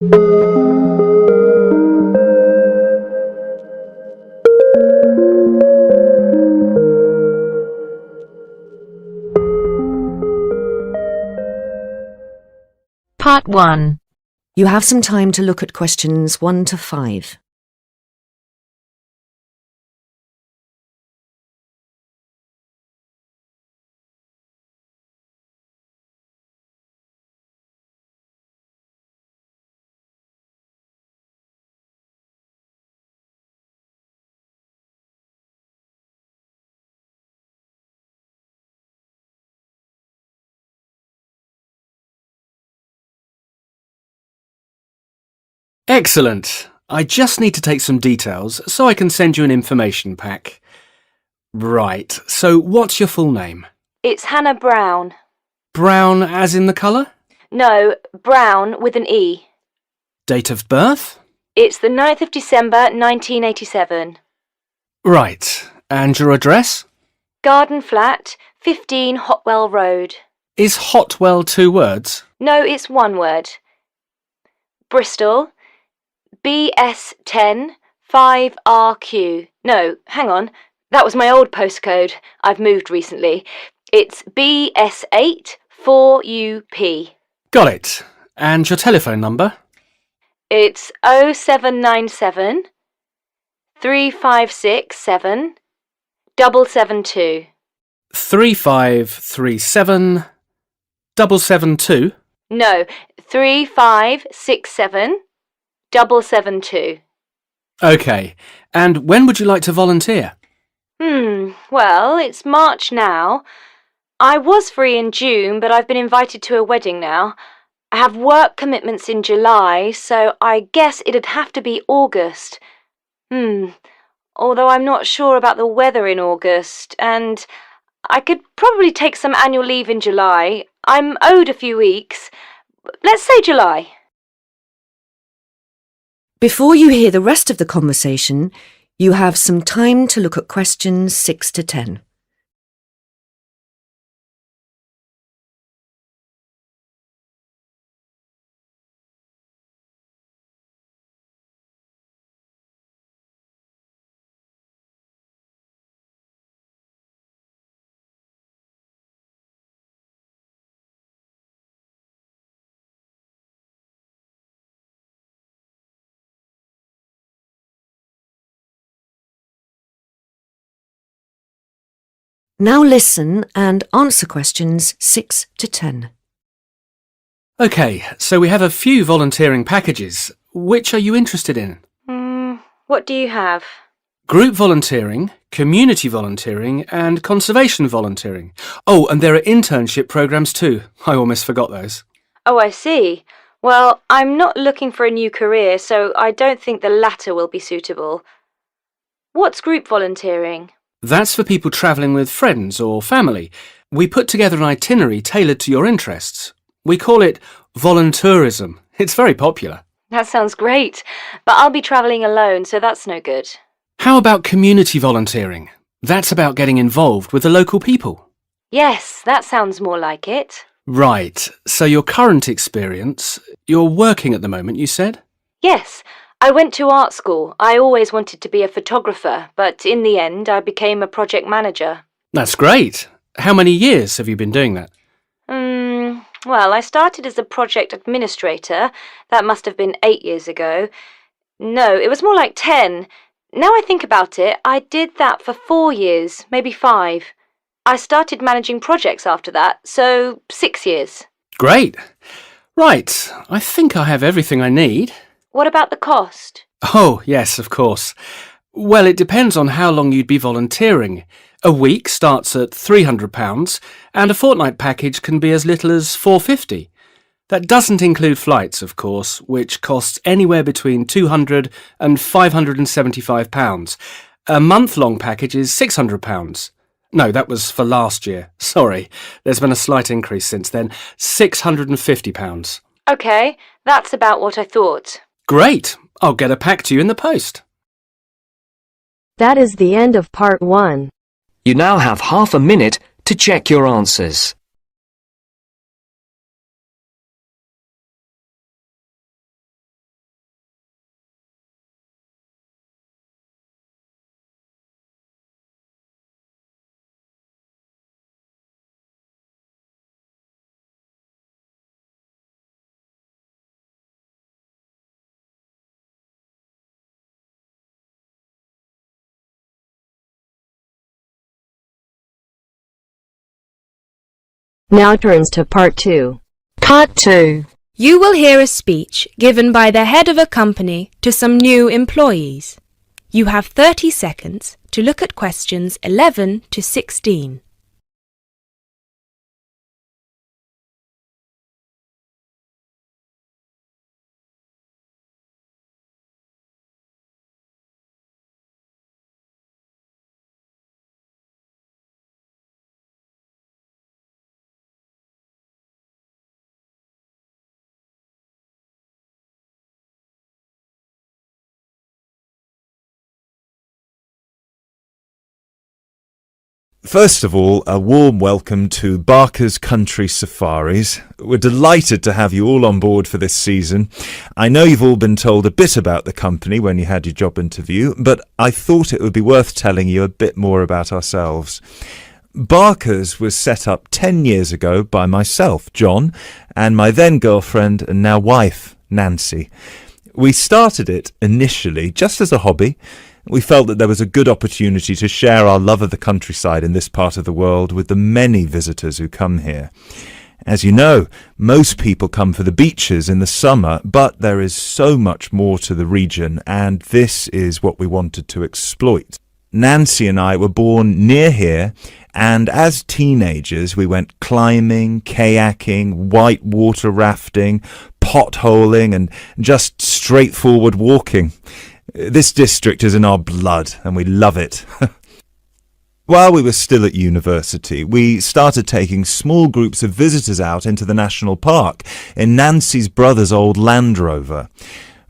Part 1. You have some time to look at questions 1 to 5. Excellent. I just need to take some details so I can send you an information pack. Right, so what's your full name? It's Hannah Brown. Brown as in the colour? No, Brown with an E. Date of birth? It's the 9th of December 1987. Right, and your address? Garden Flat, 15 Hotwell Road. Is Hotwell 2 words? No, it's one word. Bristol, BS10 5RQ. No, hang on. That was my old postcode. I've moved recently. It's BS8 4UP. Got it. And your telephone number? It's 0797 356 772. 3537 772? No, 3567 772. OK. And when would you like to volunteer? Well, it's March now. I was free in June, but I've been invited to a wedding now. I have work commitments in July, so I guess it'd have to be August. Although I'm not sure about the weather in August, and I could probably take some annual leave in July. I'm owed a few weeks. Let's say July. Before you hear the rest of the conversation, you have some time to look at questions 6 to 10. Now listen and answer questions 6 to 10. OK, so we have a few volunteering packages. Which are you interested in? What do you have? Group volunteering, community volunteering and conservation volunteering. Oh, and there are internship programmes too. I almost forgot those. Oh, I see. Well, I'm not looking for a new career, so I don't think the latter will be suitable. What's group volunteering? That's for people travelling with friends or family. We put together an itinerary tailored to your interests. We call it voluntourism. It's very popular. That sounds great, but I'll be travelling alone, so that's no good. How about community volunteering? That's about getting involved with the local people. Yes, that sounds more like it. Right, so your current experience, you're working at the moment, you said? Yes, I went to art school. I always wanted to be a photographer, but in the end I became a project manager. That's great. How many years have you been doing that? Well, I started as a project administrator. That must have been 8 years ago. No, it was more like 10. Now I think about it, I did that for 4 years, maybe 5. I started managing projects after that, so 6 years. Great. Right, I think I have everything I need. What about the cost? Oh, yes, of course. Well, it depends on how long you'd be volunteering. A week starts at £300 and a fortnight package can be as little as £450. That doesn't include flights, of course, which costs anywhere between £200 and £575. A month-long package is £600. No, that was for last year. Sorry, there's been a slight increase since then. £650. OK, that's about what I thought. Great. I'll get a pack to you in the post. That is the end of part 1. You now have half a minute to check your answers. Now turns to part 2. Part 2. You will hear a speech given by the head of a company to some new employees. You have 30 seconds to look at questions 11 to 16. First of all, a warm welcome to Barker's Country Safaris. We're delighted to have you all on board for this season. I know you've all been told a bit about the company when you had your job interview, but I thought it would be worth telling you a bit more about ourselves. Barker's was set up 10 years ago by myself, John, and my then girlfriend and now wife, Nancy. We started it initially just as a hobby. We felt that there was a good opportunity to share our love of the countryside in this part of the world with the many visitors who come here. As you know, most people come for the beaches in the summer, but there is so much more to the region, and this is what we wanted to exploit. Nancy and I were born near here, and as teenagers we went climbing, kayaking, whitewater rafting, potholing, and just straightforward walking. This district is in our blood, and we love it. While we were still at university, we started taking small groups of visitors out into the national park in Nancy's brother's old Land Rover.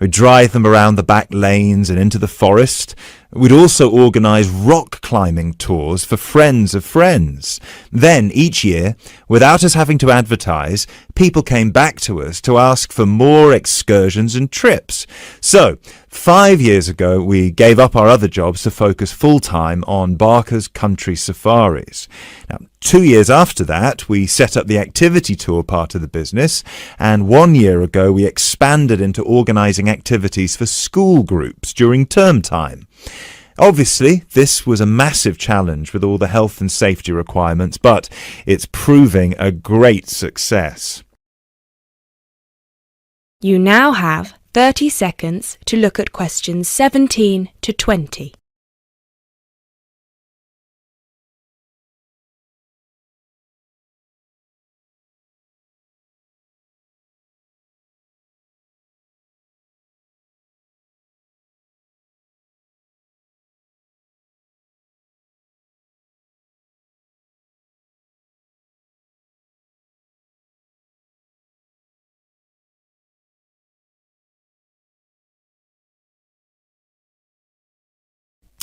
We'd drive them around the back lanes and into the forest. We'd also organise rock climbing tours for friends of friends. Then, each year, without us having to advertise, people came back to us to ask for more excursions and trips. So, 5 years ago, we gave up our other jobs to focus full-time on Barker's Country Safaris. Now, 2 years after that, we set up the activity tour part of the business, and 1 year ago, we expanded into organising activities for school groups during term time. Obviously, this was a massive challenge with all the health and safety requirements, but it's proving a great success. You now have 30 seconds to look at questions 17 to 20.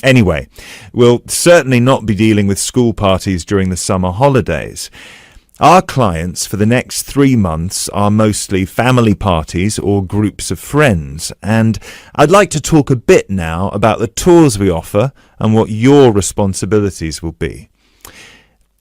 Anyway, we'll certainly not be dealing with school parties during the summer holidays. Our clients for the next 3 months are mostly family parties or groups of friends, and I'd like to talk a bit now about the tours we offer and what your responsibilities will be.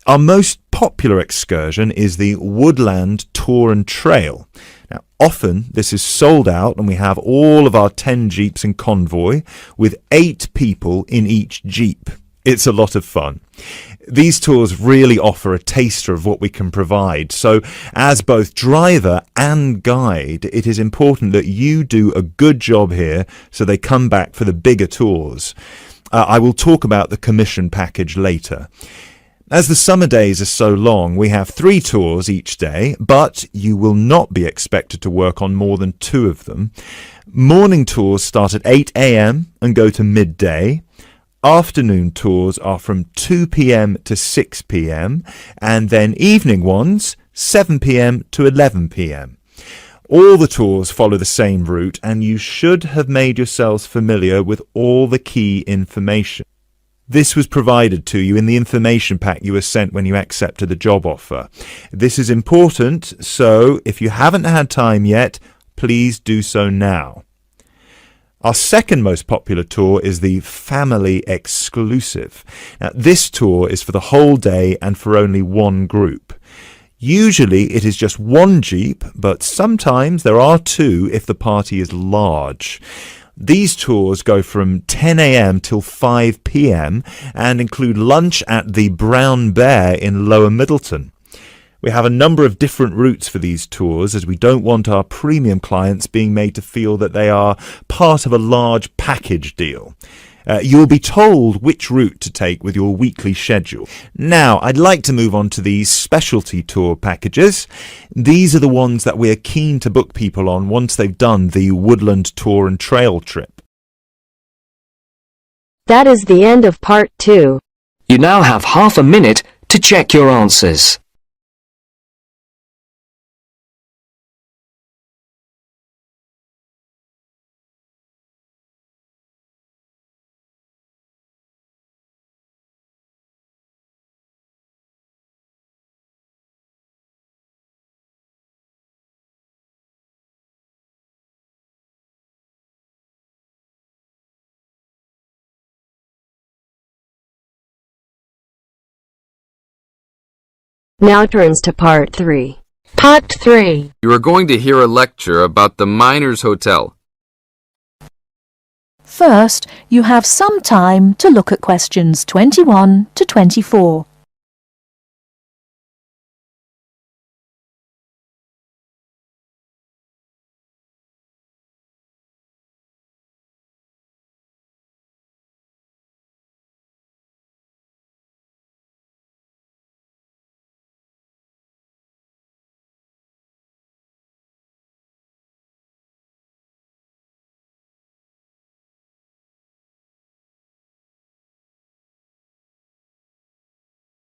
Our most popular excursion is the Woodland Tour and Trail. Now, often this is sold out and we have all of our 10 jeeps in convoy with 8 people in each jeep. It's a lot of fun. These tours really offer a taster of what we can provide. So as both driver and guide, it is important that you do a good job here so they come back for the bigger tours. I will talk about the commission package later. As the summer days are so long, we have 3 tours each day, but you will not be expected to work on more than 2 of them. Morning tours start at 8 a.m. and go to midday. Afternoon tours are from 2 p.m. to 6 p.m. and then evening ones 7 p.m. to 11 p.m. All the tours follow the same route, and you should have made yourselves familiar with all the key information. This was provided to you in the information pack you were sent when you accepted the job offer. This is important, so if you haven't had time yet, please do so now. Our second most popular tour is the Family Exclusive. Now, this tour is for the whole day and for only 1 group. Usually it is just 1 jeep, but sometimes there are 2 if the party is large. These tours go from 10 a.m. till 5 p.m. and include lunch at the Brown Bear in Lower Middleton. We have a number of different routes for these tours as we don't want our premium clients being made to feel that they are part of a large package deal. You'll be told which route to take with your weekly schedule. Now, I'd like to move on to these specialty tour packages. These are the ones that we're keen to book people on once they've done the woodland tour and trail trip. That is the end of part 2. You now have half a minute to check your answers. Now turns to part 3. Part 3. You are going to hear a lecture about the Miners Hotel. First, you have some time to look at questions 21 to 24.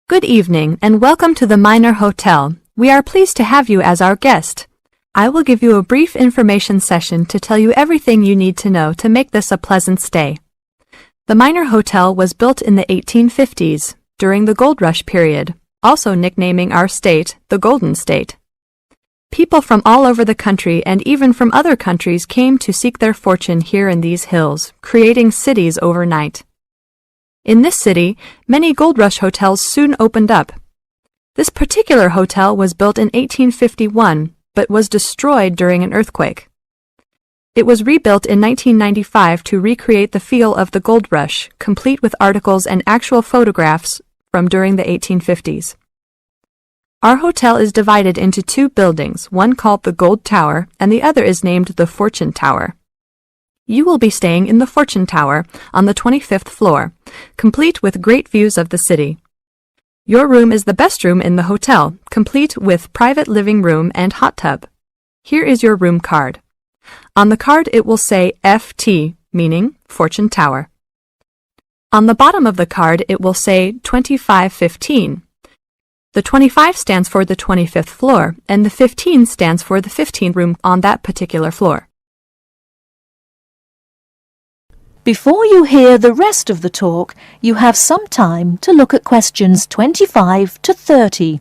Good evening and welcome to the Miner Hotel. We are pleased to have you as our guest. I will give you a brief information session to tell you everything you need to know to make this a pleasant stay. The Miner Hotel was built in the 1850s, during the Gold Rush period, also nicknaming our state the Golden State. People from all over the country and even from other countries came to seek their fortune here in these hills, creating cities overnight. In this city, many Gold Rush hotels soon opened up. This particular hotel was built in 1851, but was destroyed during an earthquake. It was rebuilt in 1995 to recreate the feel of the Gold Rush, complete with articles and actual photographs from during the 1850s. Our hotel is divided into 2 buildings, one called the Gold Tower and the other is named the Fortune Tower. You will be staying in the Fortune Tower on the 25th floor, complete with great views of the city. Your room is the best room in the hotel, complete with private living room and hot tub. Here is your room card. On the card it will say FT, meaning Fortune Tower. On the bottom of the card it will say 2515. The 25 stands for the 25th floor, and the 15 stands for the 15th room on that particular floor. Before you hear the rest of the talk, you have some time to look at questions 25 to 30.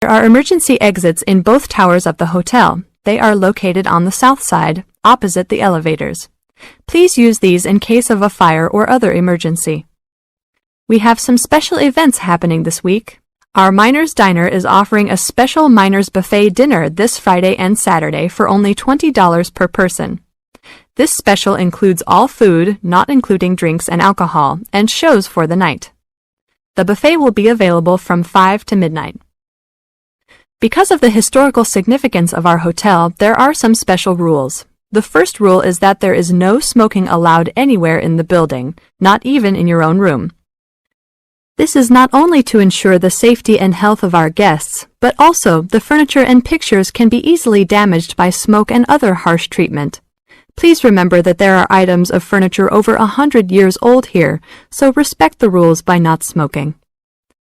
There are emergency exits in both towers of the hotel. They are located on the south side, opposite the elevators. Please use these in case of a fire or other emergency. We have some special events happening this week. Our Miners Diner is offering a special Miners Buffet dinner this Friday and Saturday for only $20 per person. This special includes all food, not including drinks and alcohol, and shows for the night. The buffet will be available from 5 to midnight. Because of the historical significance of our hotel, there are some special rules. The first rule is that there is no smoking allowed anywhere in the building, not even in your own room. This is not only to ensure the safety and health of our guests, but also the furniture and pictures can be easily damaged by smoke and other harsh treatment. Please remember that there are items of furniture over 100 years old here, so respect the rules by not smoking.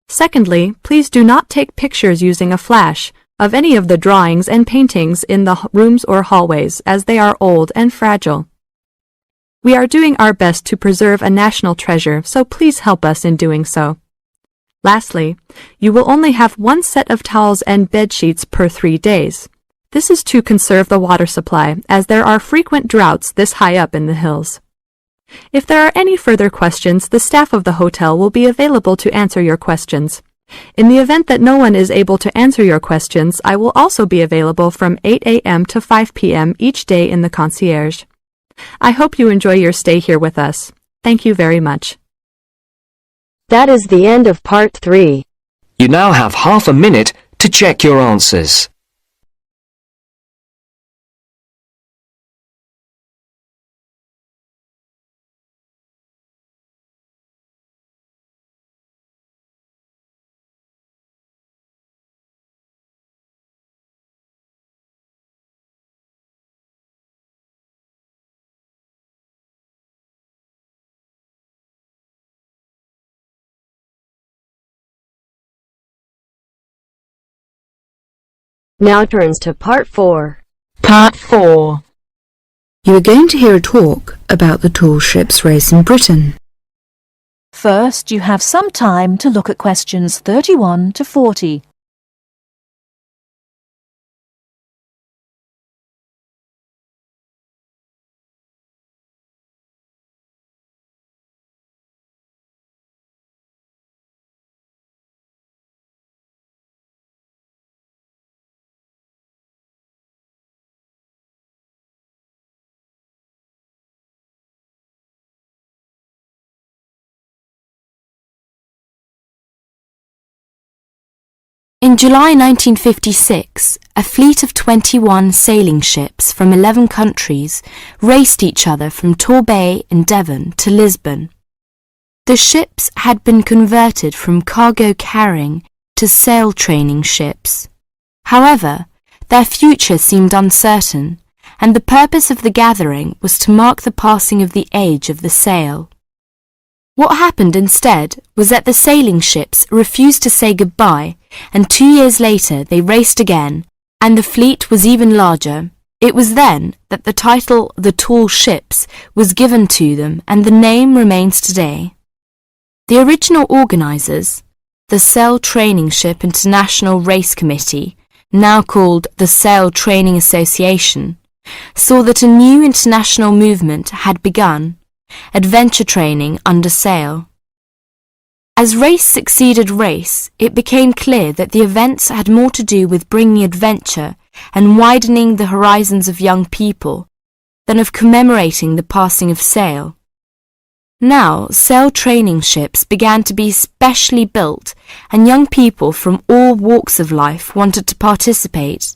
Secondly, please do not take pictures using a flash of any of the drawings and paintings in the rooms or hallways, as they are old and fragile. We are doing our best to preserve a national treasure, so please help us in doing so. Lastly, you will only have one set of towels and bed sheets per 3 days. This is to conserve the water supply, as there are frequent droughts this high up in the hills. If there are any further questions, the staff of the hotel will be available to answer your questions. In the event that no one is able to answer your questions, I will also be available from 8 a.m. to 5 p.m. each day in the concierge. I hope you enjoy your stay here with us. Thank you very much. That is the end of part 3. You now have half a minute to check your answers. Now turns to part 4. Part 4. You are going to hear a talk about the tall ships race in Britain. First, you have some time to look at questions 31 to 40. In July 1956, a fleet of 21 sailing ships from 11 countries raced each other from Toye in Devon to Lisbon. The ships had been converted from cargo carrying to sail training ships. However, their future seemed uncertain, and the purpose of the gathering was to mark the passing of the age of the sail. What happened instead was that the sailing ships refused to say goodbye, and 2 years later they raced again, and the fleet was even larger. It was then that the title The Tall Ships was given to them, and the name remains today. The original organisers, the Sail Training Ship International Race Committee, now called the Sail Training Association, saw that a new international movement had begun, adventure training under sail. As race succeeded race, it became clear that the events had more to do with bringing adventure and widening the horizons of young people than of commemorating the passing of sail. Now, sail training ships began to be specially built, and young people from all walks of life wanted to participate.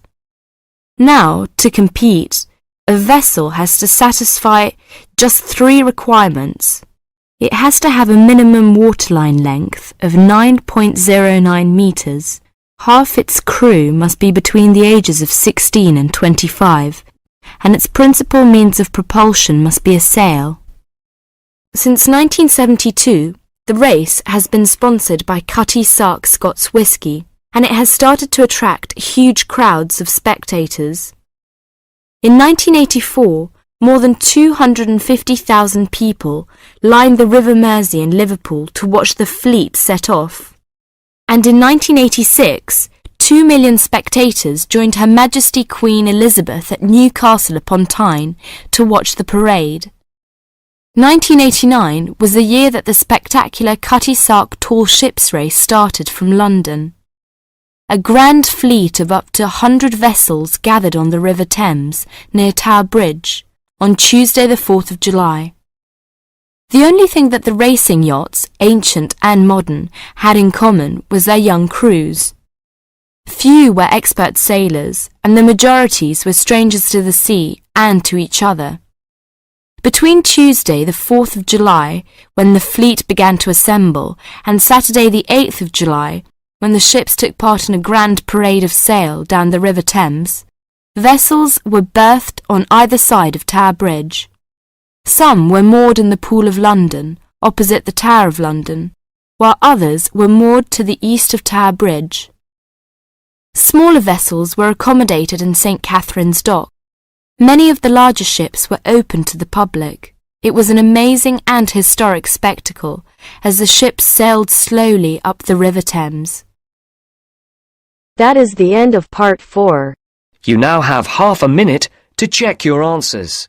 Now, to compete, a vessel has to satisfy just 3 requirements. It has to have a minimum waterline length of 9.09 metres. Half its crew must be between the ages of 16 and 25, and its principal means of propulsion must be a sail. Since 1972, the race has been sponsored by Cutty Sark Scots Whisky, and it has started to attract huge crowds of spectators. In 1984, more than 250,000 people lined the River Mersey in Liverpool to watch the fleet set off. And in 1986, 2 million spectators joined Her Majesty Queen Elizabeth at Newcastle upon Tyne to watch the parade. 1989 was the year that the spectacular Cutty Sark Tall Ships race started from London. A grand fleet of up to 100 vessels gathered on the River Thames near Tower Bridge on Tuesday the 4th of July. The only thing that the racing yachts, ancient and modern, had in common was their young crews. Few were expert sailors, and the majorities were strangers to the sea and to each other. Between Tuesday the 4th of July, when the fleet began to assemble, and Saturday the 8th of July, when the ships took part in a grand parade of sail down the River Thames, vessels were berthed on either side of Tower Bridge. Some were moored in the Pool of London, opposite the Tower of London, while others were moored to the east of Tower Bridge. Smaller vessels were accommodated in St. Catherine's Dock. Many of the larger ships were open to the public. It was an amazing and historic spectacle, as the ships sailed slowly up the River Thames. That is the end of part 4. You now have half a minute to check your answers.